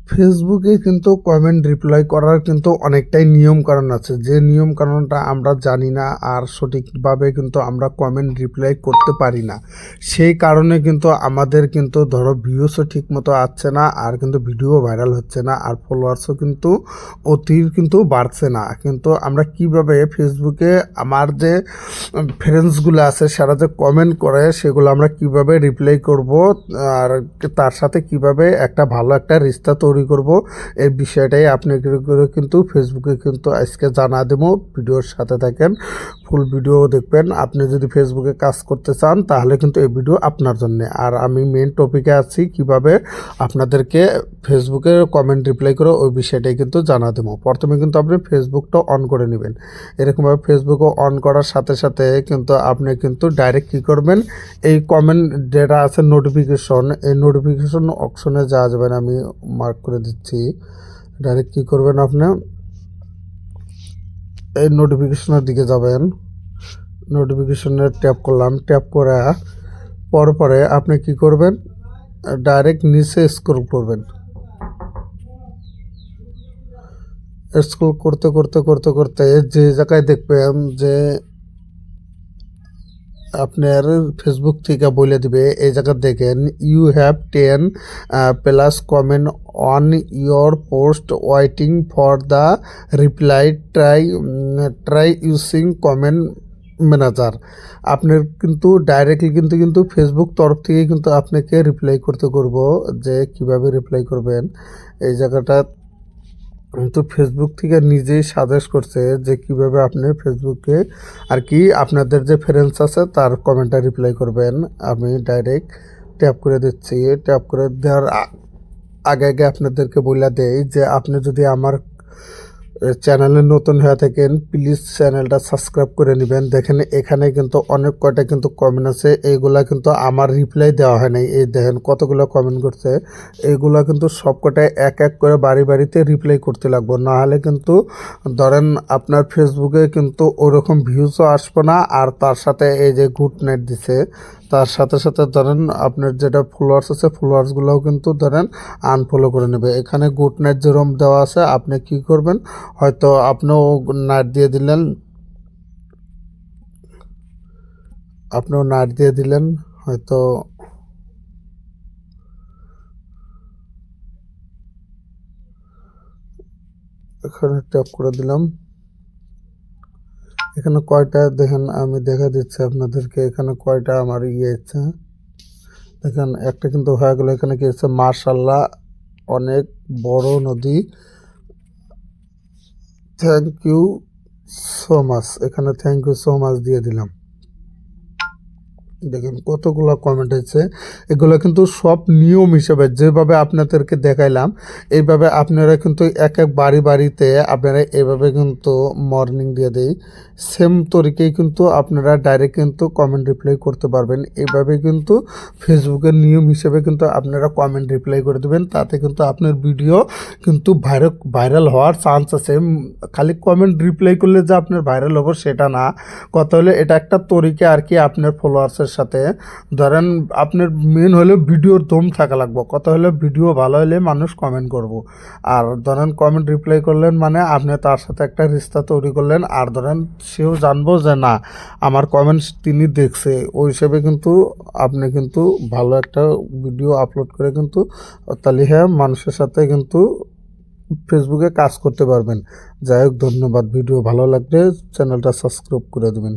ফেসবুকে কিন্তু comment reply করার কিন্তু অনেকটাই নিয়মকানুন আছে, যে নিয়মকানুনটা আমরা জানি না আর সঠিকভাবে কিন্তু আমরা কমেন্ট রিপ্লাই করতে পারি না। সেই কারণে কিন্তু আমাদের কিন্তু ধরো ভিউসও ঠিক মতো আসছে না, আর কিন্তু ভিডিও ভাইরাল হচ্ছে না, আর ফলোয়ার্সও কিন্তু কিন্তু বাড়ছে না। কিন্তু আমরা কিভাবে ফেসবুকে আমার যে ফ্রেন্ডসগুলো আছে সেটা যে কমেন্ট করে সেগুলো আমরা কিভাবে রিপ্লাই করব, আর তার সাথে কিভাবে একটা ভালো একটা রিস্তা তৈরি করব, এই বিষয়টাই আপনাকে কিন্তু ফেসবুকে কিন্তু আজকে জানা দেবো। ভিডিওর সাথে থাকেন, ফুল ভিডিও দেখবেন। আপনি যদি ফেসবুকে কাজ করতে চান তাহলে কিন্তু এই ভিডিও আপনার জন্য। আর আমি মেন টপিকে আছি, কিভাবে আপনাদেরকে ফেসবুকে কমেন্ট রিপ্লাই করে ওই বিষয়টাই কিন্তু জানা দেবো। প্রথমে কিন্তু আপনি ফেসবুকটা অন করে নেবেন। এরকমভাবে ফেসবুকও অন করার সাথে সাথে কিন্তু আপনি কিন্তু ডাইরেক্ট কী করবেন, এই কমেন্ট যেটা আছে নোটিফিকেশন, এই নোটিফিকেশন অপশনে যাওয়া যাবেন। আমি মার্ক করে দিচ্ছি। ডাইরেক্ট কী করবেন, আপনি এই নোটিফিকেশনের দিকে যাবেন। নোটিফিকেশনে ট্যাপ করলাম, ট্যাপ করা পরে আপনি কি করবেন, ডাইরেক্ট নিচে স্ক্রল করবেন। স্ক্রল করতে করতে করতে করতে যে জায়গায় দেখবেন যে আপনার ফেসবুক থেকে বলে দিবে, এই জায়গা দেখেন you have 10 plus comment on your post waiting for the reply, try using comment manager. আপনার কিন্তু ডাইরেক্টলি কিন্তু ফেসবুক তরফ থেকে কিন্তু আপনাকে রিপ্লাই করব, যে কিভাবে রিপ্লাই করবেন। এই জায়গাটা কিন্তু ফেসবুক থেকে নিজেই সাজেস্ট করছে যে কিভাবে আপনি ফেসবুকে আর কি আপনাদের যে ফ্রেন্ডস আছে তার কমেন্টটা রিপ্লাই করবেন। আমি ডাইরেক্ট ট্যাপ করে দিচ্ছি। ট্যাপ করে দেওয়ার আগে আপনাদেরকে বলে দেই যে আপনি যদি আমার চ্যানেলে নতুন হয়ে থাকেন প্লিজ চ্যানেলটা সাবস্ক্রাইব করে নেবেন। দেখেন এখানে কিন্তু অনেক কয়টা কিন্তু কমেন্ট আছে, এইগুলা কিন্তু আমার রিপ্লাই দেওয়া হয় নাই। এই দেখেন কতগুলো কমেন্ট করছে, এইগুলা কিন্তু সব কটায় এক এক করে বাড়িতে রিপ্লাই করতে লাগবো, নাহলে কিন্তু ধরেন আপনার ফেসবুকে কিন্তু ওরকম ভিউজও আসবে না। আর তার সাথে এই যে গুড নাইট দিছে, তার সাথে সাথে ধরেন আপনার যেটা ফলোয়ার্স আছে ফলোয়ার্সগুলোও কিন্তু ধরেন আনফলো করে নেবে। এখানে গুড নাইট যেরকম দেওয়া আছে, আপনি কি করবেন, হয়তো আপনিও নাইট দিয়ে দিলেন, হয়তো এখানে ট্যাপ করে দিলাম। এখানে কয়টা দেখেন, আমি দেখা দিচ্ছি আপনাদেরকে এখানে কয়টা আমার ইচ্ছে। দেখেন একটা কিন্তু হয়ে গেল। এখানে কি হচ্ছে, মার্শাল্লাহ অনেক বড় নদী, থ্যাংক ইউ সো মাচ। এখানে থ্যাংক ইউ সো মাচ দিয়ে দিলাম। দেখেন কতগুলো কমেন্ট হয়েছে। এগুলো কিন্তু সব নিয়ম হিসেবে যেভাবে আপনাদেরকে দেখাইলাম এইভাবে আপনারা কিন্তু এক বাড়িতে আপনারা এইভাবে কিন্তু মর্নিং দিয়ে দেই, সেম তরিকেই কিন্তু আপনারা ডাইরেক্ট কিন্তু কমেন্ট রিপ্লাই করতে পারবেন। এইভাবে কিন্তু ফেসবুকের নিয়ম হিসেবে কিন্তু আপনারা কমেন্ট রিপ্লাই করে দেবেন। তাতে কিন্তু আপনার ভিডিও কিন্তু ভাইরাল হওয়ার চান্স আছে। খালি কমেন্ট রিপ্লাই করলে যে আপনার ভাইরাল হবো সেটা না, কথা হলে এটা একটা তরিকা আর কি। আপনার ফলোয়ার্সের সাথে ধরেন আপনার মেন হলো ভিডিওর দম থাকা লাগবে, কথা হলে ভিডিও ভালো হলে মানুষ কমেন্ট করব। আর ধরেন কমেন্ট রিপ্লাই করলেন মানে আপনি তার সাথে একটা রিস্তা তৈরি করলেন, আর ধরেন সেও জানবো যে না আমার কমেন্টস তিনি দেখছে, ওই হিসেবে কিন্তু আপনি কিন্তু ভালো একটা ভিডিও আপলোড করে কিন্তু তাহলে হ্যাঁ মানুষের সাথে কিন্তু ফেসবুকে কাজ করতে পারবেন। যাই হোক, ধন্যবাদ। ভিডিও ভালো লাগলে চ্যানেলটা সাবস্ক্রাইব করে দেবেন।